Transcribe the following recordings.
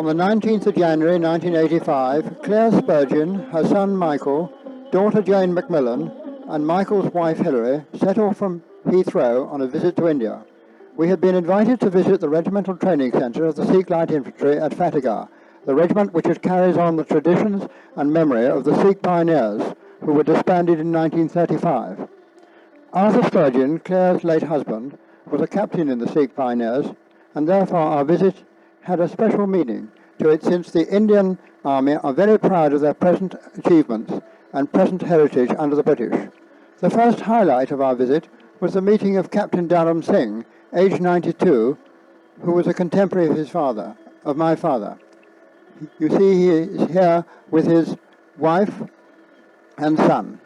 On the 19th of January 1985, Claire Spurgin, her son Michael, daughter Jane Macmillan, and Michael's wife Hilary set off from Heathrow on a visit to India. We had been invited to visit the Regimental Training Centre of the Sikh Light Infantry at Fatehgarh, the regiment which carries on the traditions and memory of the Sikh pioneers who were disbanded in 1935. Arthur Spurgin, Claire's late husband, was a captain in the Sikh pioneers, and therefore our visit had a special meaning to it, since the Indian Army are very proud of their present achievements and present heritage under the British. The first highlight of our visit was the meeting of Captain Dharam Singh, aged 92, who was a contemporary of his father, of my father. You see he is here with his wife and son,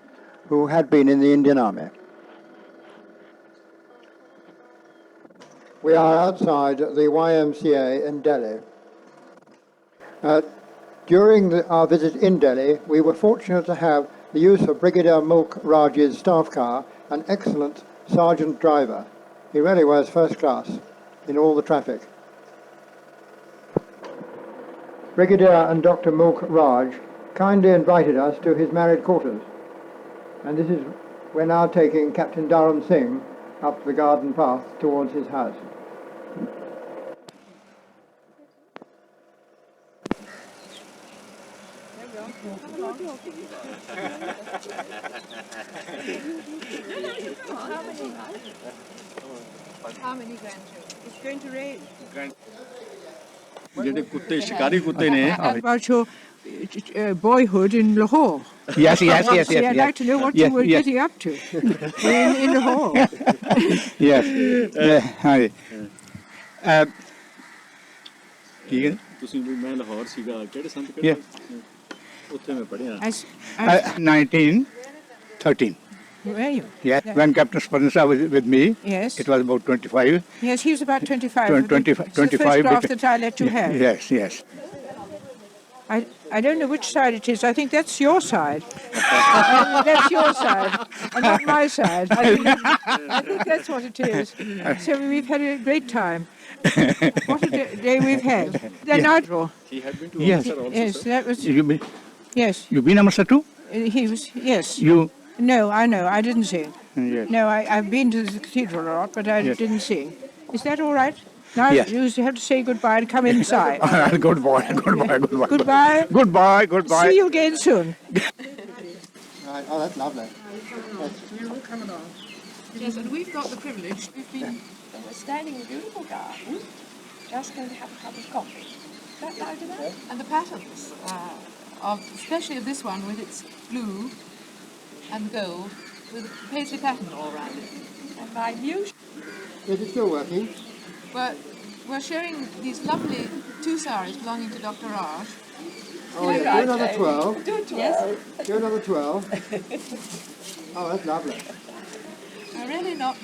who had been in the Indian Army. We are outside the YMCA in Delhi. During our visit in Delhi, we were fortunate to have the use of Brigadier Mulk Raj's staff car, an excellent sergeant driver. He really was first class in all the traffic. Brigadier and Dr. Mulk Raj kindly invited us to his married quarters. And we're now taking Captain Dharam Singh up the garden path towards his house. How many grandchildren? It's going to rain. About your boyhood in Lahore. Yes. See, I'd like to know what you were getting up to in Lahore. Yes. Hi. ਤੁਸੀਂ ਵੀ ਮੈਂ ਲਾਹੌਰ ਸੀਗਾ ਕਿਹੜੇ ਸੰਤ Yeah. ਉੱਥੇ ਮੈਂ ਪੜ੍ਹਿਆ 1913. Were you? Yes. When Captain Spurgin was with me, Yes. it was about 25. Yes, he was about 25. 25. It's the first draft that I let you have. Yes. I don't know which side it is. I think that's your side. That's your side, and not my side. I think that's what it is. So we've had a great time. What a day we've had. They're not raw. He had been to Yes. Amritsar also, Yes, sir? that was. Yes. You been Amritsar too? He was. Yes. You? No, I know. I didn't sing. Yes. No, I've been to the cathedral a lot, but I Yes. didn't sing. Is that all right? Now Yes. you have to say goodbye and come inside. Goodbye. Goodbye. Goodbye. See you again soon. Right. Oh, that's lovely. You will come along. Yes, and we've got the privilege. We're standing in a beautiful garden, just going to have a cup of coffee. Is that loud enough? And the patterns, especially of this one with its blue and gold, with a paisley pattern all around it. And my new Is it still working? We're showing these lovely 2 saris belonging to Dr. Raj. Oh, yeah. Do another 12. do 12. Do another 12. Oh, that's lovely. We're really not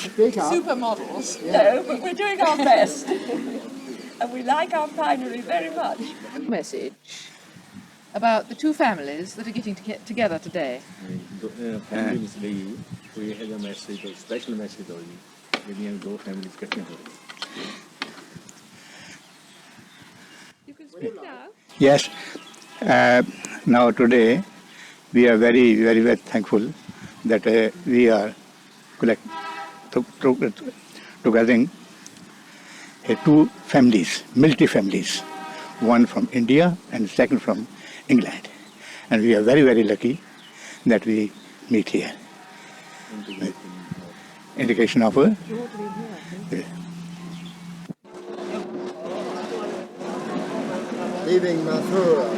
Speak up. supermodels. No, but we're doing our best. And we like our finery very much. Message about the two families that are getting together today. Family ਲਈ ਕੋਈ ਇਹੋ ਜਿਹਾ message ਦੋ special message ਦੋ ਜੀ ਜਿਹੜੀਆਂ ਦੋ families ਇਕੱਠੀਆਂ ਹੋ ਰਹੀਆਂ You can speak now. Yes. Now today we are very, very, very thankful that we are together two families, military families, one from India and second from England. And we are very, very lucky that we meet here. Indication of Leaving Mathura.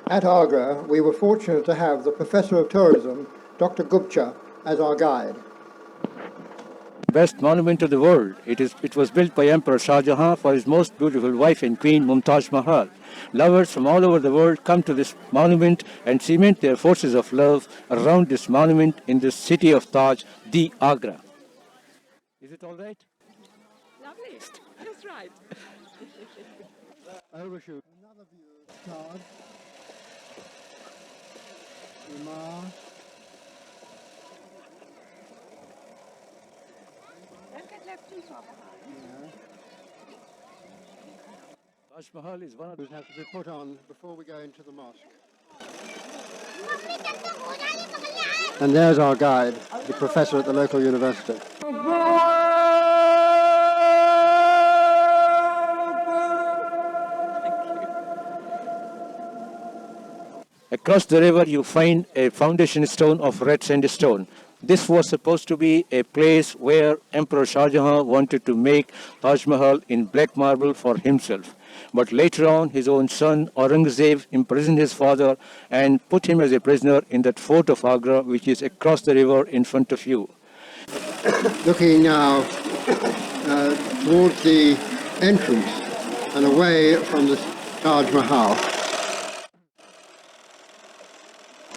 At Agra, we were fortunate to have the Professor of Tourism, Dr. Gupta, as our guide. Best monument of the world. It was built by Emperor Shah Jahan for his most beautiful wife and queen Mumtaz Mahal. Lovers from all over the world come to this monument and cement their forces of love around this monument in the city of Taj, the Agra. Is it all right? Lovely finished. That's right. Overshoot. Another view of Taj, Umar. Don't get left too far behind. Taj Mahal is one of Those have to be put on before we go into the mosque. And there's our guide, the professor at the local university. Across the river, you find a foundation stone of red sandstone. This was supposed to be a place where Emperor Shah Jahan wanted to make Taj Mahal in black marble for himself. But later on, his own son, Aurangzeb, imprisoned his father and put him as a prisoner in that fort of Agra, which is across the river in front of you. Looking now towards the entrance and away from the Taj Mahal.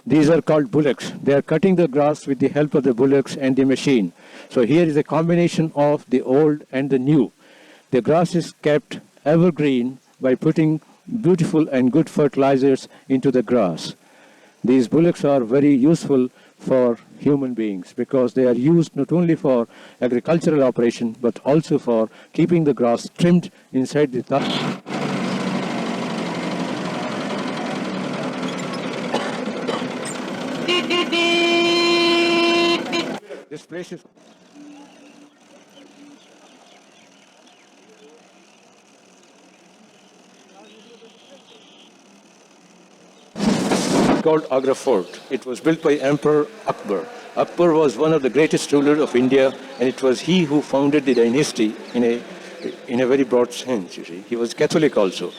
These are called bullocks. They are cutting the grass with the help of the bullocks and the machine. So here is a combination of the old and the new. The grass is kept evergreen by putting beautiful and good fertilizers into the grass. These bullocks are very useful for human beings because they are used not only for agricultural operation but also for keeping the grass trimmed inside the Taj. This place is called Agra Fort. It was built by Emperor Akbar. Akbar was one of the greatest rulers of India, and it was he who founded the dynasty in a very broad sense. You see, he was Catholic also.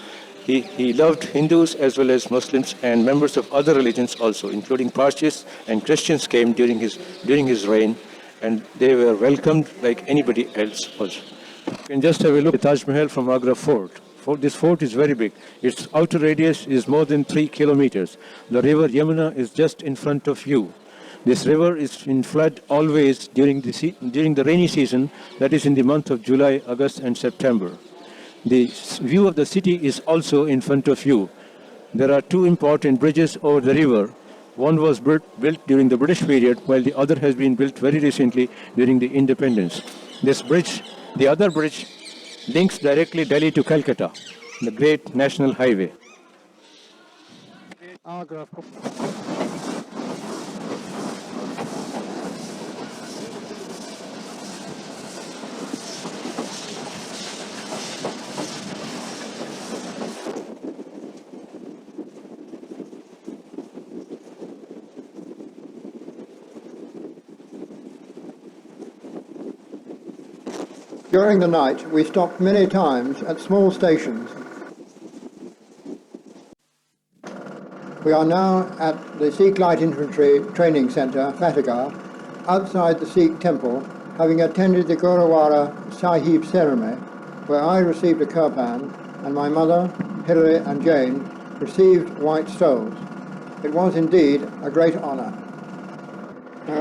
He loved Hindus as well as Muslims and members of other religions also, including Parsis and Christians came during his reign, and they were welcomed like anybody else also. You can just have a look at Taj Mahal from Agra Fort. This fort is very big. Its outer radius is more than 3 kilometers. The river Yamuna is just in front of you. This river is in flood always during the rainy season, that is in the month of July, August and September. The view of the city is also in front of you. There are two important bridges over the river. One was built during the British period, while the other has been built very recently during the independence. The other bridge, links directly Delhi to Calcutta, the great national highway. Agra. During the night, we stopped many times at small stations. We are now at the Sikh Light Infantry Training Centre, Fatehgarh, outside the Sikh temple, having attended the Gurudwara Sahib ceremony, where I received a kirpan and my mother, Hilary and Jane received white stoles. It was indeed a great honour.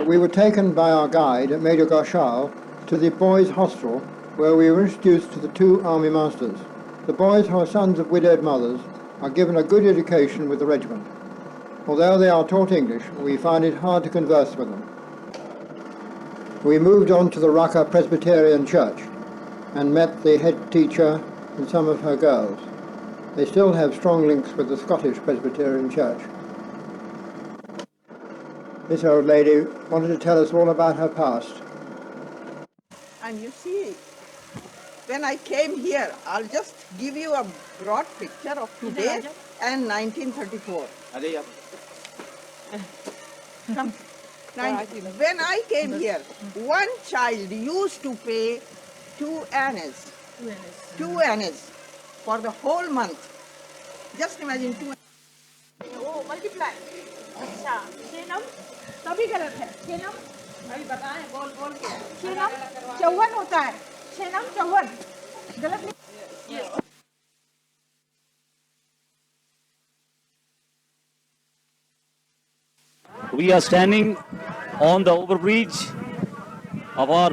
We were taken by our guide, Major Ghoshal, to the boys' hostel, where we were introduced to the two army masters. The boys, who are sons of widowed mothers, are given a good education with the regiment. Although they are taught English, we find it hard to converse with them. We moved on to the Raqqa Presbyterian Church and met the head teacher and some of her girls. They still have strong links with the Scottish Presbyterian Church. This old lady wanted to tell us all about her past. And you see, when I came here, I'll just give you a broad picture of today and 1934. Come. When I came here, one child used to pay 2 annas. 2 annas for the whole month. Just imagine 2 annas. वो multiply अच्छा 6 नम तभी गलत है 6 नम भाई बताएं बोल बोल के 6 नम 54 होता है 6 नम 54 गलत नहीं We are standing on the overbridge of our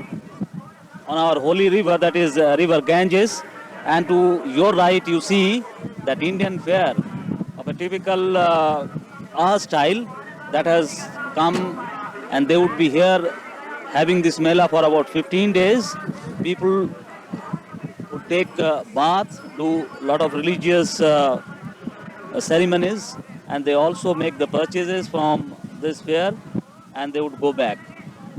on our holy river, that is river Ganges, and to your right you see that Indian fair of a typical style that has come, and they would be here having this mela for about 15 days. People would take baths, do a lot of religious ceremonies, and they also make the purchases from this fair, and they would go back.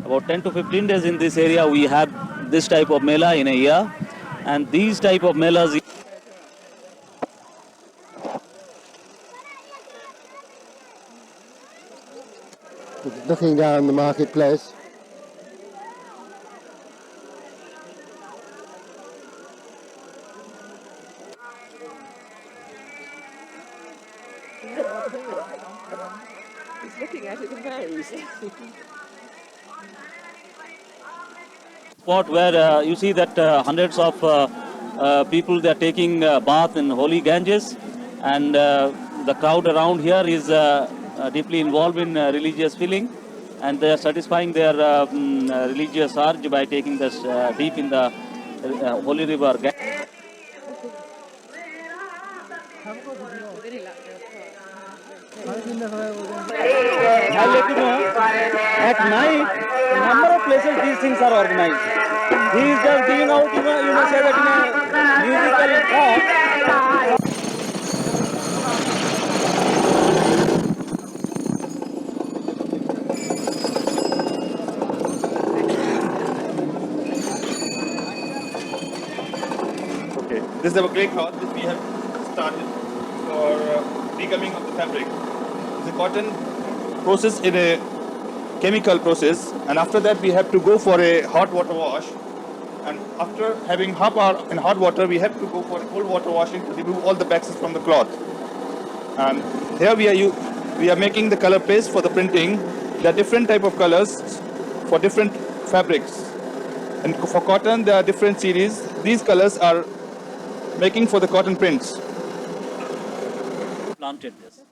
About 10 to 15 days in this area we have this type of mela in a year, and these type of melas. Looking down the marketplace, He's looking at it amazed. Spot where you see that hundreds of people, they are taking bath in holy Ganges, and the crowd around here is deeply involved in religious feeling, and they are satisfying their religious urge by taking this deep in the holy river Ganges. I'll let you know, at night, a number of places these things are organized. He is just giving out, you may say that in a musical form. Okay, this is our clay cloth which we have started for becoming of the fabric. It's a cotton process in a chemical process, and after that we have to go for a hot water wash, and after having half hour in hot water we have to go for a cold water washing to remove all the waxes from the cloth. And here we are making the color paste for the printing. There are different type of colors for different fabrics, and for cotton there are different series. These colors are making for the cotton prints. Planted this.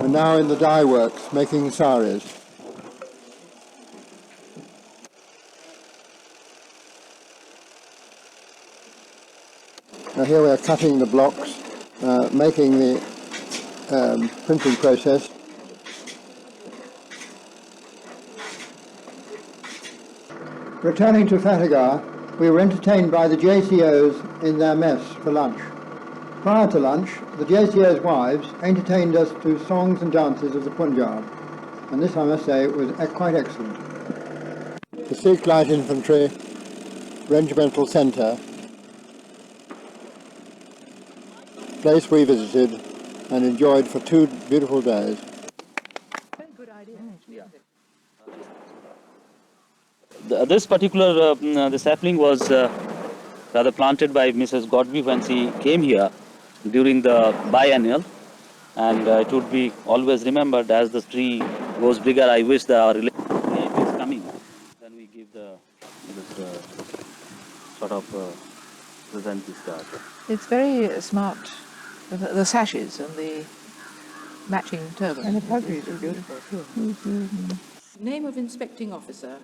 we're now in the dye works making saris. Now here we are cutting the blocks, making the printing process. Returning to Fatagar, we were entertained by the JCOs in their mess for lunch. Prior to lunch, the JCOs' wives entertained us to songs and dances of the Punjab, and this, I must say, was quite excellent. The Sikh Light Infantry Regimental Centre, place we visited and enjoyed for 2 beautiful days. This particular the sapling was rather planted by Mrs. Godby when she came here during the biennial, and it would be always remembered as the tree goes bigger. I wish the relative is coming. Then we give this sort of present this card. It's very smart. The sashes and the matching turban. And the puggies are beautiful too. Name of inspecting officer.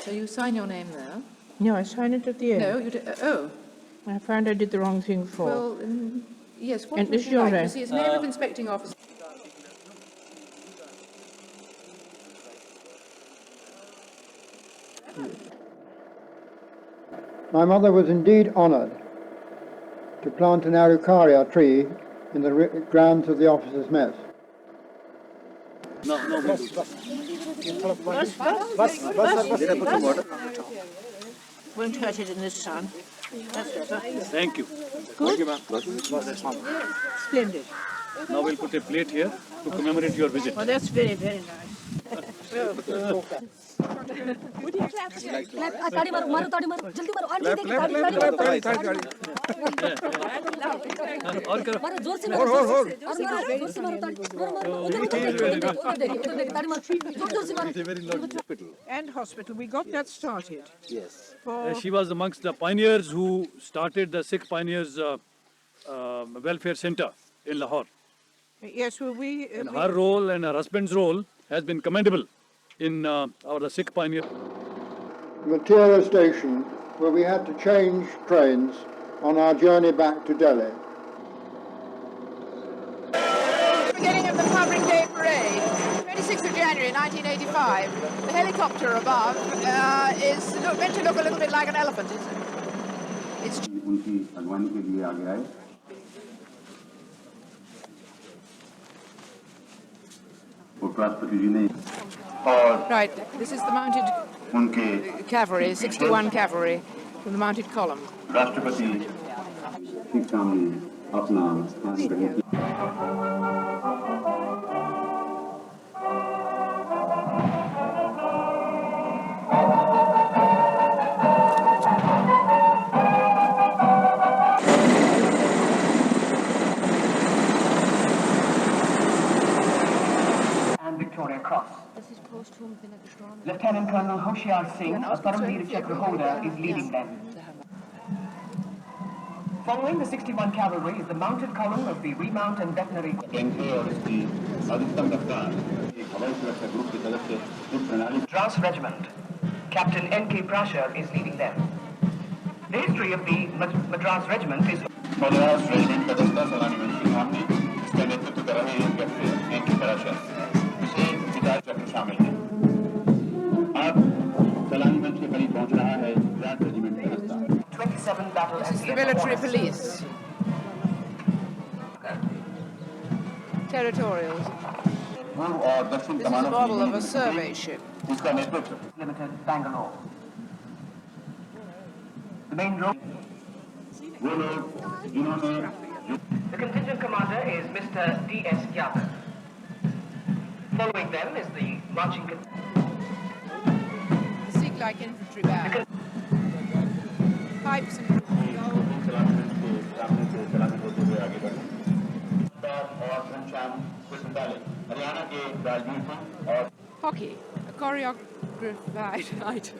So you sign your name there. No, I signed it at the end. No, you did. Oh. I found I did the wrong thing for. Well, yes. What And would this you your like? name? You see, it's name of inspecting officer. My mother was indeed honoured to plant an araucaria tree in the grounds of the officers' mess. Won't hurt it in this sun. That's better. Thank you. Splendid. Now we'll put a plate here to commemorate your visit. Well, that's very, very nice. Would you clap? And hospital, we got that started. Yes. She was amongst the pioneers who started the Sikh Pioneers Welfare Center in Lahore. Yes, well, And her role and her husband's role has been commendable. in our Sikh pioneer. Mathura station, where we had to change trains on our journey back to Delhi. Beginning of the Republic Day Parade, 26th of January 1985. The helicopter above is meant to look a little bit like an elephant, isn't it? It's right, this is the mounted cavalry, 61 cavalry from the mounted column. Victoria Cross. Lieutenant Colonel Hoshiar Singh, a Paramveer Chakra holder, is leading them. Following the 61 Cavalry is the mounted column of the Remount and Veterinary Madras Regiment. Captain N.K. Prasher is leading them. The history of the Madras Regiment is Madras Regiment Padasta Salani Manshi Hamni, इसका नेतृत्व कर रहे हैं captain N.K. Prasher. इसे विचार चक्र शामिल है. अब सलानी मंच के करीब पहुंच रहा है Madras regiment Padasta. 27 battle This is the military police. Territorials. This is a model of a survey ship. इसका नेतृत्व Limited Bangalore. The main road. The contingent commander is Mr. D.S. Yadav. Following them is the marching The Sikh-like infantry band. Pipes and hockey, a choreographed item.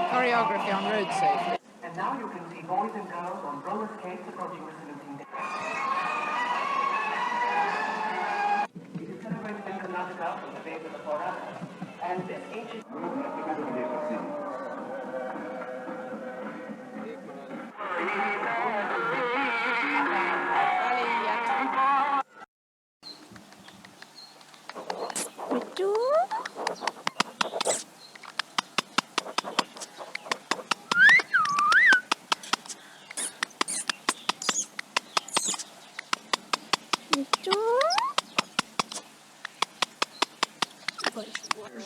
Choreography on road safety. And now you can see boys and girls on roller skates approaching the saluting deck. It is celebrated in Karnataka from the base of the Purana and this ancient...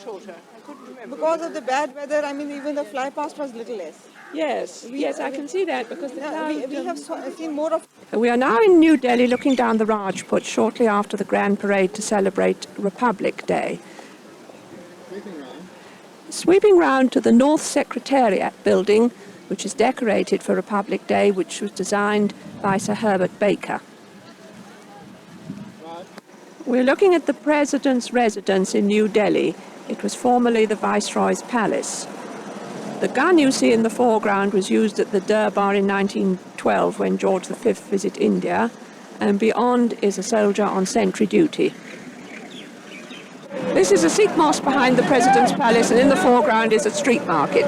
Shorter. I couldn't remember. Because of the bad weather, I mean, even the fly past was little less. Yes, yes, I can see that because the cloud, we have seen more of... We are now in New Delhi looking down the Rajput shortly after the Grand Parade to celebrate Republic Day. Sweeping round to the North Secretariat building, which is decorated for Republic Day, which was designed by Sir Herbert Baker. We're looking at the President's residence in New Delhi. It was formerly the Viceroy's palace. The gun you see in the foreground was used at the Durbar in 1912 when George V visited India, and beyond is a soldier on sentry duty. This is a Sikh mosque behind the President's palace, and in the foreground is a street market.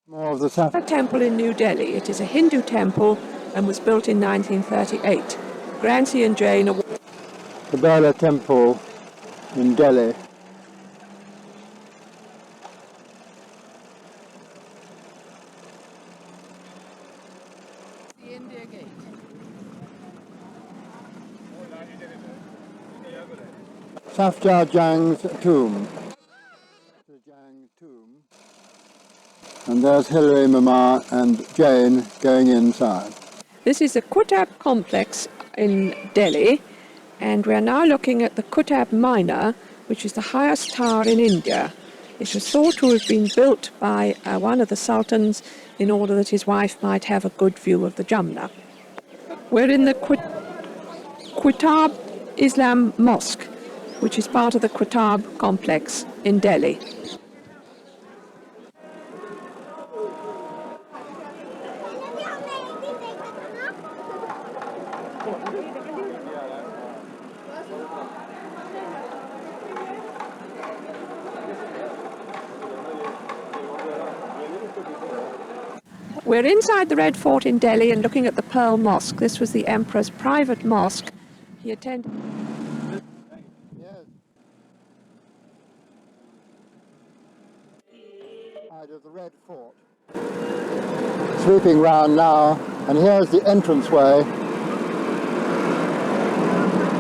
More of the south. A temple in New Delhi. It is a Hindu temple and was built in 1938. Grancy and Jane are... The Birla Temple in Delhi. The India Gate. Safjar Jang's tomb. The Jang tomb. And there's Hilary, Mama and Jane going inside. This is the Qutb complex in Delhi, and we're now looking at the Qutb Minor, which is the highest tower in India. It was thought to have been built by one of the sultans in order that his wife might have a good view of the Jamna. We're in the Qutb Islam Mosque, which is part of the Qutb complex in Delhi. We're inside the Red Fort in Delhi and looking at the Pearl Mosque. This was the Emperor's private mosque. He attended... Side of the Red Fort. Sweeping round now, and here's the entranceway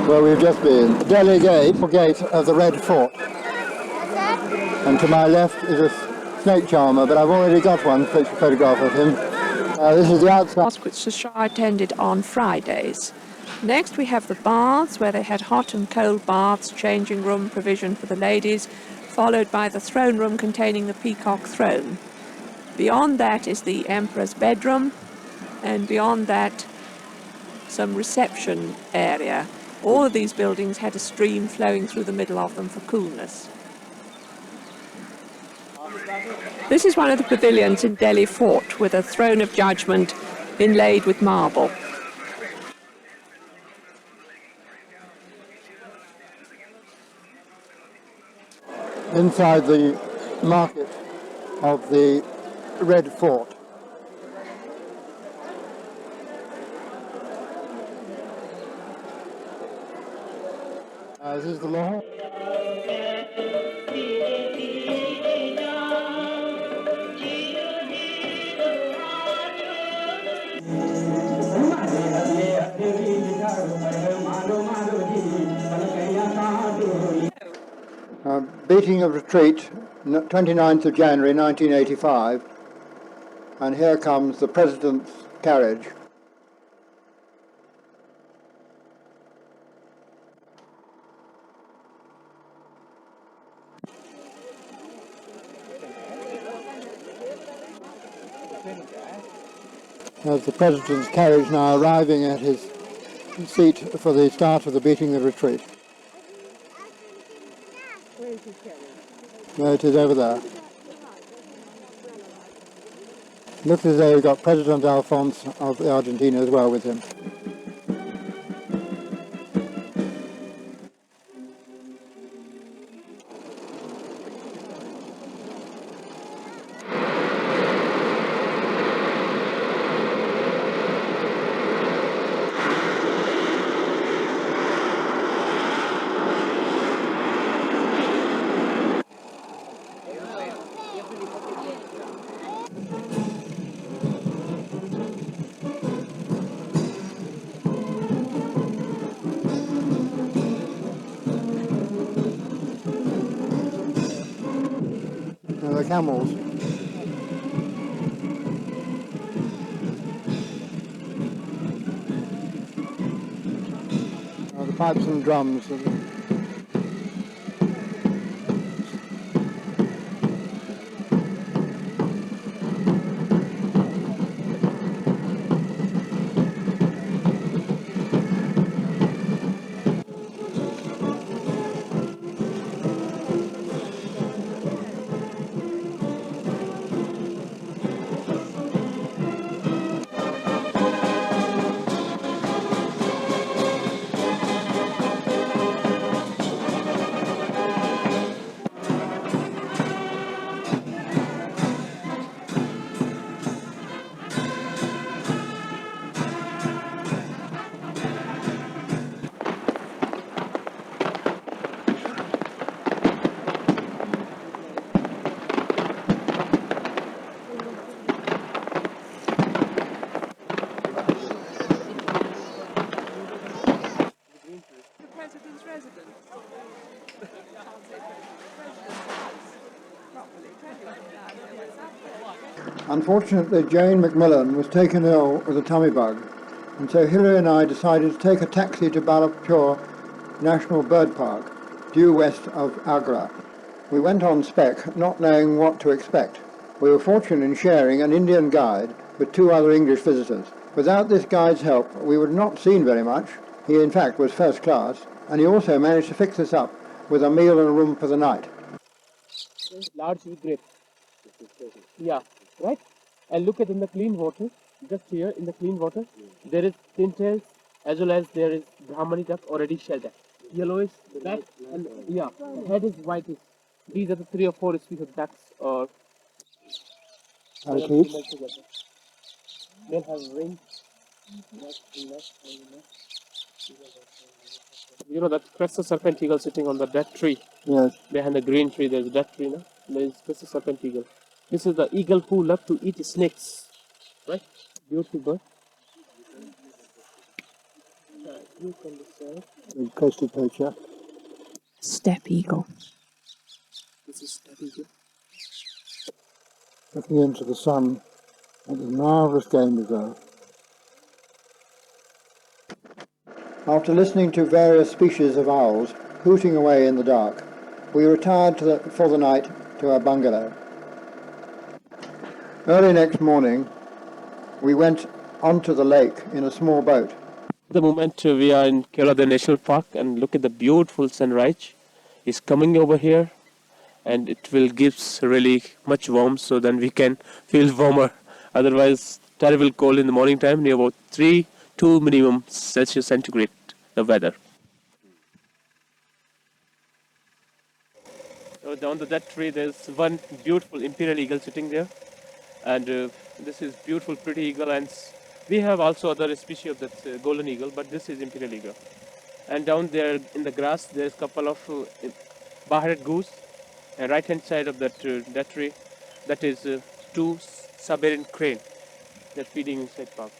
where we've just been. Delhi gate of the Red Fort. And to my left is a snake charmer, but I've already got one photograph of him. This is the outside mosque which the Shah attended on Fridays. Next we have the baths, where they had hot and cold baths, changing room provision for the ladies, followed by the throne room containing the peacock throne. Beyond that is the Emperor's bedroom, and beyond that some reception area. All of these buildings had a stream flowing through the middle of them for coolness. This is one of the pavilions in Delhi Fort with a throne of judgment inlaid with marble. inside the market of the Red Fort. This is the Lahore. Beating of retreat, 29th of January 1985, and here comes the President's carriage. There's the President's carriage now arriving at his seat for the start of the beating of retreat. Where is his carriage? There it is over there. Looks as though we've got President Alphonse of Argentina as well with him. The camels. The pipes and drums. Unfortunately, Jane Macmillan was taken ill with a tummy bug, and so Hilary and I decided to take a taxi to Ballapur National Bird Park, due west of Agra. We went on spec, not knowing what to expect. We were fortunate in sharing an Indian guide with two other English visitors. Without this guide's help, we would not have seen very much. He, in fact, was first class, and he also managed to fix us up with a meal and a room for the night. Large grape. Yeah, right? And look at in the clean water, just here in the clean water, there is pintails as well as there is Brahmani duck already shelled. Yellowish, back, and yeah, head is whitish. These are the 3 or 4 species of ducks or Parakeets. they'll have rings. You know that crested serpent eagle sitting on the dead tree. Yes. Behind the green tree, there's a dead tree, no? There is crested serpent eagle. This is the eagle who love to eat snakes, right? Beautiful bird. Look on the side. The crested poacher. Steppe eagle. This is steppe eagle. Looking into the sun at the marvellous game reserve. After listening to various species of owls hooting away in the dark, we retired for the night to our bungalow. Early next morning, we went onto the lake in a small boat. The moment we are in Kerala National Park and look at the beautiful sunrise, is coming over here, and it will give really much warmth, so then we can feel warmer. Otherwise, terrible cold in the morning time, near about 2 minimum Celsius centigrade, the weather. So down to that tree, there's one beautiful imperial eagle sitting there, and this is beautiful, pretty eagle, and we have also other species of that golden eagle, but this is imperial eagle. And down there in the grass, there's a couple of bar-headed goose, and right-hand side of that tree, that is 2 Siberian crane that feeding inside park.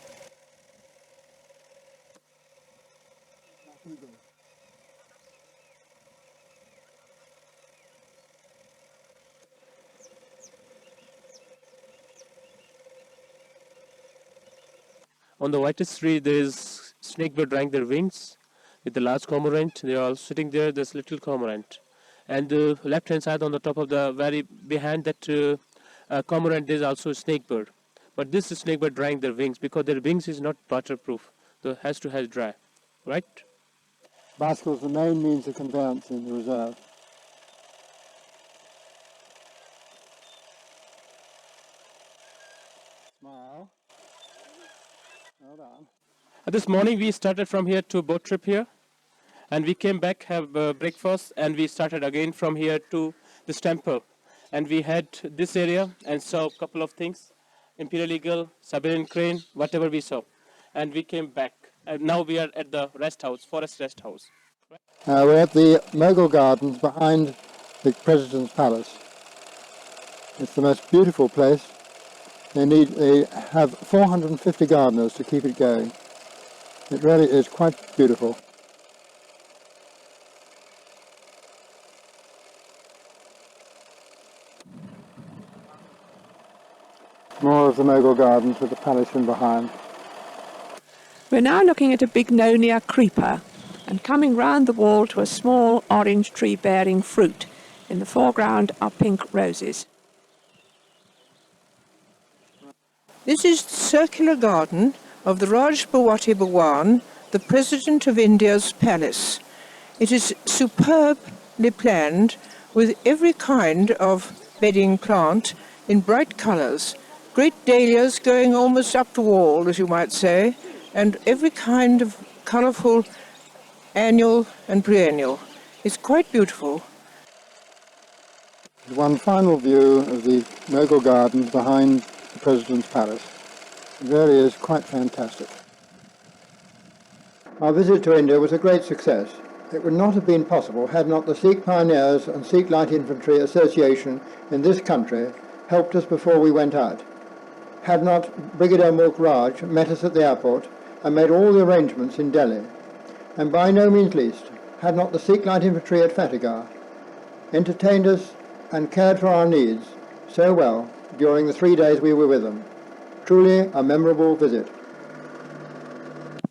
On the whitest tree, there is snakebird drying their wings with the large cormorant. They are all sitting there. There's little cormorant, and the left-hand side on the top of the very behind that cormorant, there's also a snakebird. But this is snakebird drying their wings because their wings is not waterproof. So has to have dry, right? Bicycles the main means of conveyance in the reserve. Smile. Well done. This morning we started from here to boat trip here, and we came back, have breakfast, and we started again from here to this temple. And we had this area and saw a couple of things, imperial eagle, Siberian crane, whatever we saw. And we came back. And now we are at the rest house, forest rest house. We're at the Mughal Gardens behind the President's Palace. It's the most beautiful place. They have 450 gardeners to keep it going. It really is quite beautiful. More of the Mughal Gardens with the palace in behind. We're now looking at a bignonia creeper and coming round the wall to a small orange tree bearing fruit. In the foreground are pink roses. This is the circular garden of the Rajpawati Bhawan, the President of India's palace. It is superbly planned with every kind of bedding plant in bright colours, great dahlias going almost up the wall, as you might say, and every kind of colourful annual and perennial. It's quite beautiful. One final view of the Mughal Gardens behind the President's Palace. It really is quite fantastic. Our visit to India was a great success. It would not have been possible had not the Sikh Pioneers and Sikh Light Infantry Association in this country helped us before we went out. Had not Brigadier Mulk Raj met us at the airport and made all the arrangements in Delhi. And by no means least, had not the Sikh Light Infantry at Fatehgarh entertained us and cared for our needs so well during the 3 days we were with them. Truly a memorable visit.